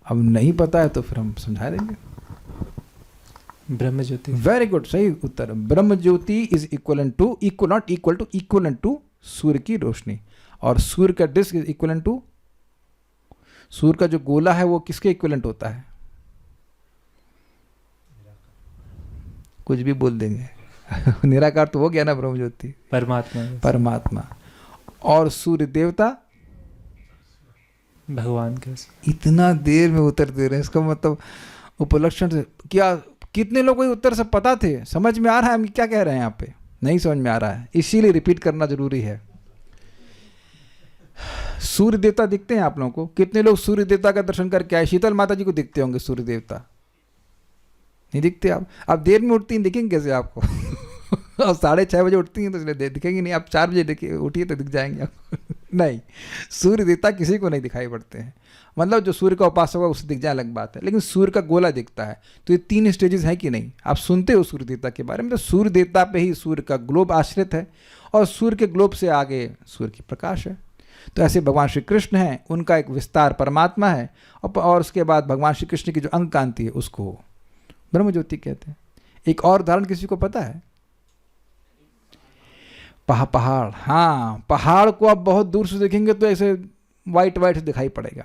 अब नहीं पता है तो फिर हम समझा देंगे। ब्रह्म ज्योति। वेरी गुड, सही उत्तर। Brahma jyoti is equal to, not equal to सूर्य की रोशनी। और सूर्य का डिस्क इज इक्वल टू, सूर्य का जो गोला है वो किसके इक्वलेंट होता है? कुछ भी बोल देंगे निराकार तो हो गया ना ब्रह्म ज्योति, परमात्मा। और सूर्य देवता भगवान का। इतना देर में उत्तर दे रहे हैं, इसका मतलब उपलक्षण से क्या कितने लोगों को उत्तर से पता थे? समझ में आ रहा है हम क्या कह रहे हैं यहाँ पे? नहीं समझ में आ रहा है, इसीलिए रिपीट करना जरूरी है। सूर्य देवता दिखते हैं आप लोगों को? कितने लोग सूर्य देवता का दर्शन करके आए? शीतल माता जी को दिखते होंगे सूर्य देवता? नहीं दिखते आप देर में उठती हैं, दिखेंगे कैसे आपको? और 6:30 बजे उठती हैं तो इसलिए दिखेंगे नहीं। आप 4 बजे देखिए, उठिए तो दिख जाएंगे आपको नहीं, सूर्य देवता किसी को नहीं दिखाई पड़ते हैं। मतलब जो सूर्य का उपासक होगा उसे दिख जाए अलग बात है, लेकिन सूर्य का गोला दिखता है। तो ये 3 स्टेजेस हैं कि नहीं? आप सुनते हो सूर्य देवता के बारे में, तो सूर्य देवता पे ही सूर्य का ग्लोब आश्रित है, और सूर्य के ग्लोब से आगे सूर्य की प्रकाश है। तो ऐसे भगवान श्री कृष्ण हैं, उनका एक विस्तार परमात्मा है, और उसके बाद भगवान श्री कृष्ण की जो अंग कांति है उसको ब्रह्म ज्योति कहते हैं। एक और उदाहरण किसी को पता है? पहाड़। हाँ, पहाड़ को आप बहुत दूर से देखेंगे तो ऐसे वाइट दिखाई पड़ेगा,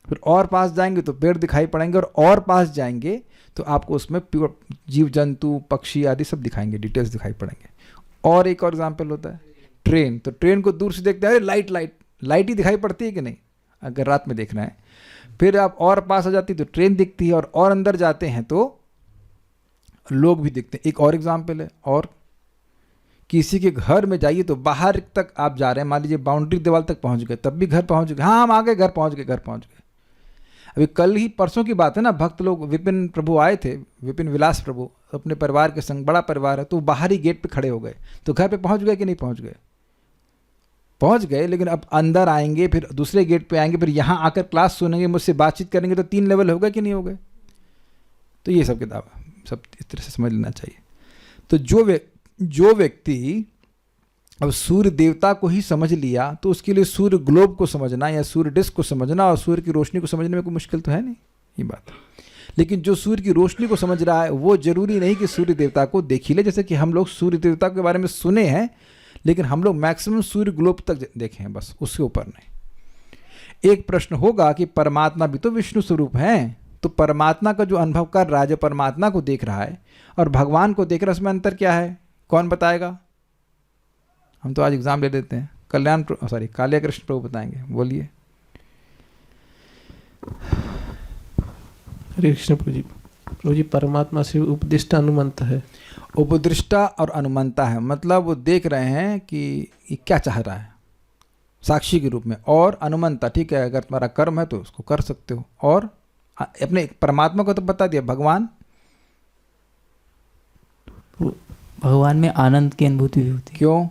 फिर और पास जाएंगे तो पेड़ दिखाई पड़ेंगे, और पास जाएंगे तो आपको उसमें प्योर जीव जंतु पक्षी आदि सब दिखाएंगे, डिटेल्स दिखाई पड़ेंगे। और एक और एग्जाम्पल होता है ट्रेन। तो ट्रेन को दूर से देखते हैं, अरे लाइट ही दिखाई पड़ती है कि नहीं, अगर रात में देखना है। फिर आप और पास आ जाती है तो ट्रेन दिखती है, और अंदर जाते हैं तो लोग भी दिखते हैं। एक और एग्जाम्पल है, और किसी के घर में जाइए तो बाहर तक आप जा रहे हैं, मान लीजिए बाउंड्री दीवार तक पहुंच गए, तब भी घर पहुंच गए। हाँ, हम आ गए, घर पहुंच गए। अभी कल ही परसों की बात है ना, भक्त लोग विपिन प्रभु आए थे, विपिन विलास प्रभु अपने परिवार के संग, बड़ा परिवार है, तो बाहरी गेट पे खड़े हो गए। तो घर पे पहुंच गए कि नहीं पहुंच गए? पहुंच गए, लेकिन अब अंदर आएंगे, फिर दूसरे गेट पे आएंगे, फिर यहाँ आकर क्लास सुनेंगे, मुझसे बातचीत करेंगे, तो 3 लेवल हो गए कि नहीं हो गए? तो ये सब किताब सब इस तरह से समझ लेना चाहिए। तो जो व्यक्ति अब सूर्य देवता को ही समझ लिया, तो उसके लिए सूर्य ग्लोब को समझना या सूर्य डिस्क को समझना और सूर्य की रोशनी को समझने में कोई मुश्किल तो है नहीं, ये बात है। लेकिन जो सूर्य की रोशनी को समझ रहा है वो जरूरी नहीं कि सूर्य देवता को देख ही ले। जैसे कि हम लोग सूर्य देवता के बारे में सुने हैं, लेकिन हम लोग मैक्सिमम सूर्य ग्लोब तक देखे हैं, बस, उसके ऊपर नहीं। एक प्रश्न होगा कि परमात्मा भी तो विष्णु स्वरूप हैं, तो परमात्मा का जो अनुभव कर रहा है, जो परमात्मा को देख रहा है और भगवान को देख रहा है, उसमें अंतर क्या है? कौन बताएगा? हम तो आज एग्जाम ले लेते हैं। कालिया कृष्ण प्रभु बताएंगे, बोलिए। हरे कृष्ण प्रभु जी, परमात्मा से उपदिष्टा अनुमंता है। उपदृष्टा और अनुमंता है, मतलब वो देख रहे हैं कि ये क्या चाह रहा है, साक्षी के रूप में। और अनुमंता, ठीक है, अगर तुम्हारा कर्म है तो उसको कर सकते हो। और अपने परमात्मा को तो बता दिया। भगवान में आनंद की अनुभूति भी होती है। क्यों?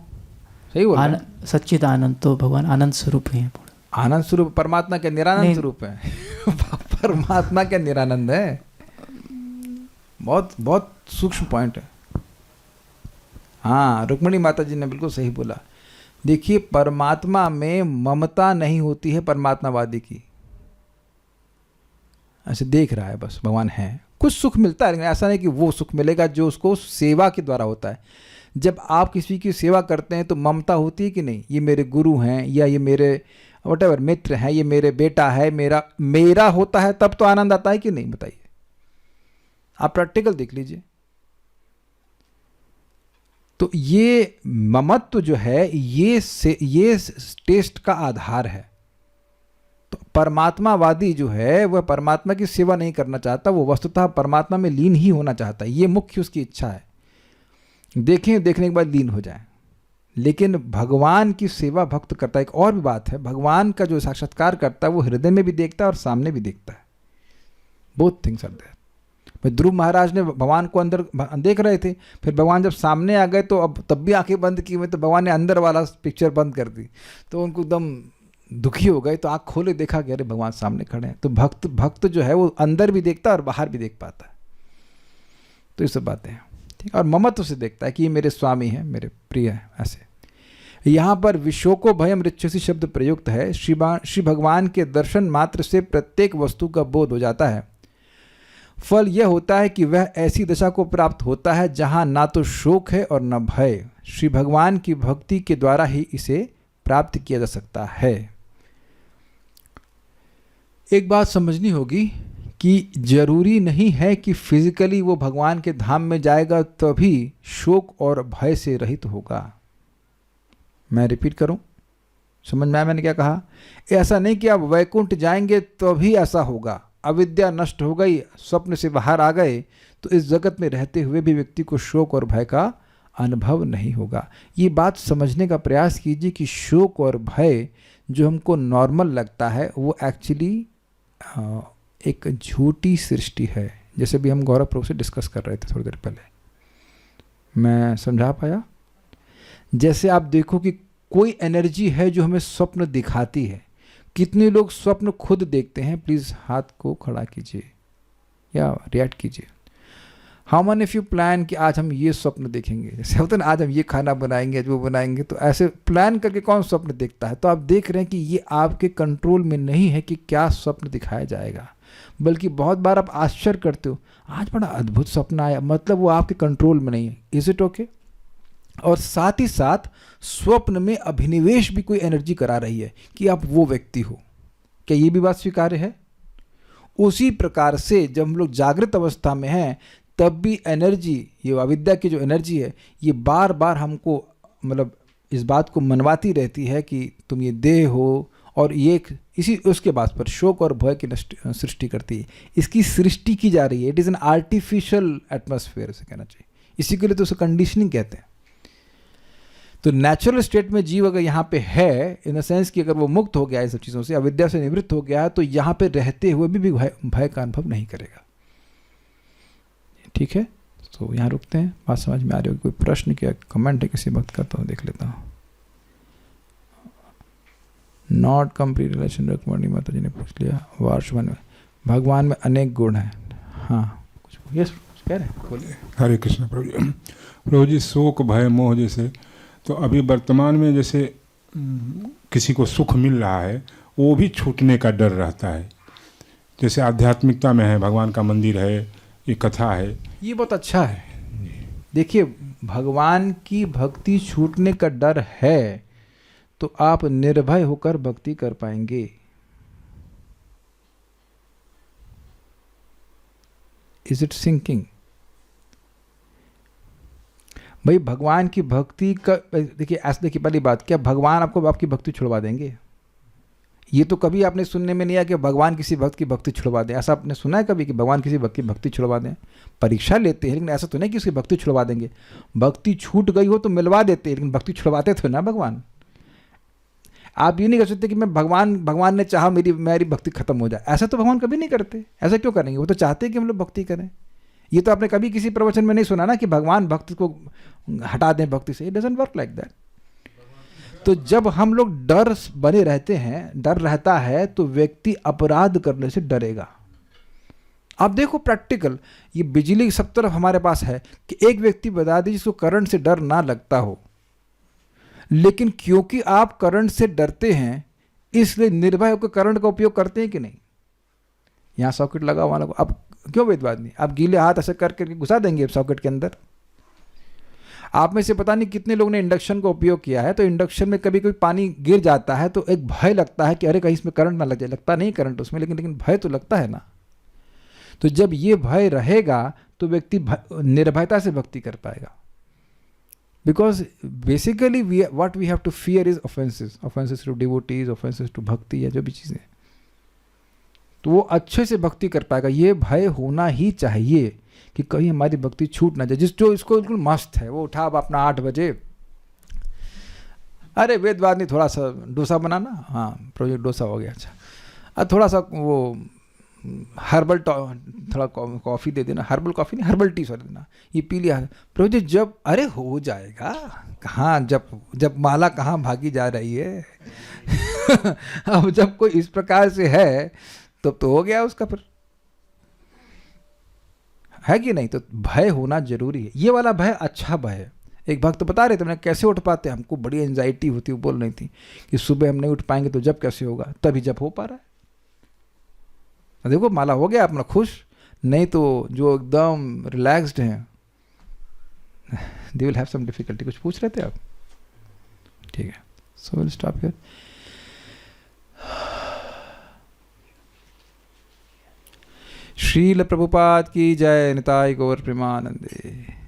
सही बोल, सच्चित आनंद, तो भगवान आनंद स्वरूप ही है। आनंद स्वरूप परमात्मा क्या निरानंद स्वरूप है? परमात्मा क्या निरानंद है? बहुत बहुत सूक्ष्म पॉइंट है। हाँ, रुक्मिणी माता जी ने बिल्कुल सही बोला। देखिए, परमात्मा में ममता नहीं होती है परमात्मावादी की। ऐसे देख रहा है बस, भगवान है, कुछ सुख मिलता है, लेकिन ऐसा नहीं कि वो सुख मिलेगा जो उसको सेवा के द्वारा होता है। जब आप किसी की सेवा करते हैं तो ममता होती है कि नहीं? ये मेरे गुरु हैं, या ये मेरे व्हाटएवर मित्र हैं, ये मेरे बेटा है, मेरा होता है, तब तो आनंद आता है कि नहीं? बताइए, आप प्रैक्टिकल देख लीजिए। तो ये ममत्व जो है ये टेस्ट का आधार है। तो परमात्मावादी जो है वह परमात्मा की सेवा नहीं करना चाहता, वो वस्तुतः परमात्मा में लीन ही होना चाहता है। ये मुख्य उसकी इच्छा है। देखने के बाद लीन हो जाए। लेकिन भगवान की सेवा भक्त करता है। एक और भी बात है, भगवान का जो साक्षात्कार करता है वो हृदय में भी देखता है और सामने भी देखता है। Both things are there. Dhruv Maharaj ने भगवान को अंदर देख रहे थे, फिर भगवान जब सामने आ गए तो अब तब भी आंखें बंद की हुई, तो भगवान ने अंदर वाला पिक्चर बंद कर दी, तो उनको एकदम दुखी हो गए। तो आँख खोले, देखा कि अरे भगवान सामने खड़े हैं। तो भक्त जो है वो अंदर भी देखता है और बाहर भी देख पाता है। तो ये सब बातें हैं। ठीक, और ममत्व से देखता है कि ये मेरे स्वामी हैं, मेरे प्रिय हैं। ऐसे यहाँ पर विशोको भयम ऋक्षसी शब्द प्रयुक्त है। श्री भगवान के दर्शन मात्र से प्रत्येक वस्तु का बोध हो जाता है। फल यह होता है कि वह ऐसी दशा को प्राप्त होता है जहाँ ना तो शोक है और न भय। श्री भगवान की भक्ति के द्वारा ही इसे प्राप्त किया जा सकता है। एक बात समझनी होगी कि जरूरी नहीं है कि फिजिकली वो भगवान के धाम में जाएगा तभी शोक और भय से रहित होगा। मैं रिपीट करूं, समझ में आया मैंने क्या कहा? ऐसा नहीं कि आप वैकुंठ जाएंगे तभी ऐसा होगा। अविद्या नष्ट हो गई, स्वप्न से बाहर आ गए तो इस जगत में रहते हुए भी व्यक्ति को शोक और भय का अनुभव नहीं होगा। ये बात समझने का प्रयास कीजिए कि शोक और भय जो हमको नॉर्मल लगता है वो एक्चुअली एक झूठी सृष्टि है। जैसे भी हम गौरव प्रभु से डिस्कस कर रहे थे थोड़ी देर पहले, मैं समझा पाया? जैसे आप देखो कि कोई एनर्जी है जो हमें स्वप्न दिखाती है। कितने लोग स्वप्न खुद देखते हैं? प्लीज़ हाथ को खड़ा कीजिए या रिएक्ट कीजिए। How many of you plan कि आज हम ये स्वप्न देखेंगे? जैसे होता है ना, आज हम ये खाना बनाएंगे, आज वो बनाएंगे। तो ऐसे प्लान करके कौन स्वप्न देखता है? तो आप देख रहे हैं कि ये आपके कंट्रोल में नहीं है कि क्या स्वप्न दिखाया जाएगा, बल्कि बहुत बार आप आश्चर्य करते हो, आज बड़ा अद्भुत सपना आया, मतलब वो आपके कंट्रोल में नहीं है। Is it okay? और साथ ही साथ स्वप्न में अभिनिवेश भी कोई एनर्जी करा रही है कि आप वो व्यक्ति हो। क्या ये भी बात स्वीकार्य है? उसी प्रकार से जब हम लोग जागृत अवस्था में हैं तब भी एनर्जी, ये अविद्या की जो एनर्जी है, ये बार बार हमको मतलब इस बात को मनवाती रहती है कि तुम ये देह हो, और ये इसी उसके बाद पर शोक और भय की सृष्टि करती है। इसकी सृष्टि की जा रही है। It is an artificial atmosphere से कहना चाहिए। इसी के लिए तो उसे कंडीशनिंग कहते हैं। तो नेचुरल स्टेट में जीव अगर यहाँ पे है, इन द सेंस कि अगर वो मुक्त हो गया है सब चीज़ों से, अविद्या से निवृत्त हो गया है, तो यहाँ पे रहते हुए भी भय का अनुभव नहीं करेगा। ठीक है, तो यहाँ रुकते हैं। बात समझ में आ रही होगी? कोई प्रश्न क्या कमेंट है किसी वक्त का? तो देख लेता हूँ। नॉट कंप्लीट रिलेशन रकमणी माता जी ने पूछ लिया। वार्षवन में भगवान में अनेक गुण हैं। हाँ, कुछ यस कह रहे हैं, बोलिए। हरे कृष्ण प्रभु जी। प्रभु जी, शोक भय मोह जैसे तो अभी वर्तमान में जैसे किसी को सुख मिल रहा है वो भी छूटने का डर रहता है। जैसे आध्यात्मिकता में है, भगवान का मंदिर है, ये कथा है, ये बहुत अच्छा है। देखिए, भगवान की भक्ति छूटने का डर है तो आप निर्भय होकर भक्ति कर पाएंगे। Is it sinking? भाई भगवान की भक्ति का देखिए, ऐसे देखिए, पहली बात, क्या भगवान आपको आपकी भक्ति छुड़वा देंगे? ये तो कभी आपने सुनने में नहीं आया कि भगवान किसी भक्त की भक्ति छुड़वा दें। ऐसा आपने सुना है कभी कि भगवान किसी भक्त की भक्ति छुड़वा दें? परीक्षा लेते हैं, लेकिन ऐसा तो नहीं कि उसकी भक्ति छुड़वा देंगे। भक्ति छूट गई हो तो मिलवा देते हैं, लेकिन भक्ति छुड़वाते थे ना भगवान। आप ये नहीं कर सकते कि मैं भगवान ने चाहा मेरी भक्ति खत्म हो जाए। ऐसा तो भगवान कभी नहीं करते। ऐसा क्यों करेंगे? वो तो चाहते हैं कि हम लोग भक्ति करें। ये तो आपने कभी किसी प्रवचन में नहीं सुना ना कि भगवान भक्त को हटा दें भक्ति से। It doesn't work like that. तो जब हम लोग डर बने रहते हैं, डर रहता है, तो व्यक्ति अपराध करने से डरेगा। आप देखो प्रैक्टिकल, ये बिजली सब तरफ हमारे पास है कि एक व्यक्ति बता दीजिए जिसको करंट से डर ना लगता हो, लेकिन क्योंकि आप करंट से डरते हैं इसलिए निर्भय होकर करंट का उपयोग करते हैं कि नहीं? यहाँ सॉकेट लगा हुआ, अब क्यों वेदवाद नहीं, आप गीले हाथ ऐसे करके घुसा देंगे सॉकेट के अंदर। आप में से पता नहीं कितने लोग ने इंडक्शन का उपयोग किया है, तो इंडक्शन में कभी कभी पानी गिर जाता है तो एक भय लगता है कि अरे कहीं इसमें करंट ना लग जाए। लगता नहीं करंट उसमें, लेकिन भय तो लगता है ना। तो जब ये भय रहेगा तो व्यक्ति निर्भयता से भक्ति कर पाएगा। Because basically what we have to fear is offences to devotees, offences to bhakti, या जो भी चीज़ें, तो वो अच्छे से भक्ति कर पाएगा। ये भय होना ही चाहिए कि कहीं हमारी भक्ति छूट ना जाए। जो इसको बिल्कुल मस्त है, वो उठा अब अपना 8 बजे, अरे वेदवाद नहीं, थोड़ा सा डोसा बनाना, हाँ प्रोजेक्ट डोसा हो गया, अच्छा थोड़ा सा वो हर्बल थोड़ा कॉफ़ी दे देना, हर्बल कॉफ़ी नहीं, हर्बल टी सॉरी देना, ये पी लिया प्रोजेक्ट। जब अरे हो जाएगा, कहाँ जब माला कहाँ भागी जा रही है अब जब कोई इस प्रकार से है तब तो हो गया उसका। फिर है कि नहीं? तो भय होना जरूरी है। ये वाला भय अच्छा भय है। एक भक्त बता रहे थे, मैंने कैसे उठ पाते, हमको बड़ी एंजाइटी होती, वो बोल रही थी कि सुबह हम नहीं उठ पाएंगे तो जब कैसे होगा, तभी जब हो पा रहा है। देखो माला हो गया अपना खुश, नहीं तो जो एकदम रिलैक्स्ड हैं they will have some difficulty. कुछ पूछ रहे थे आप? ठीक है, so will stop here. Srila Prabhupada की जय। निताई गौर प्रेमानंदे।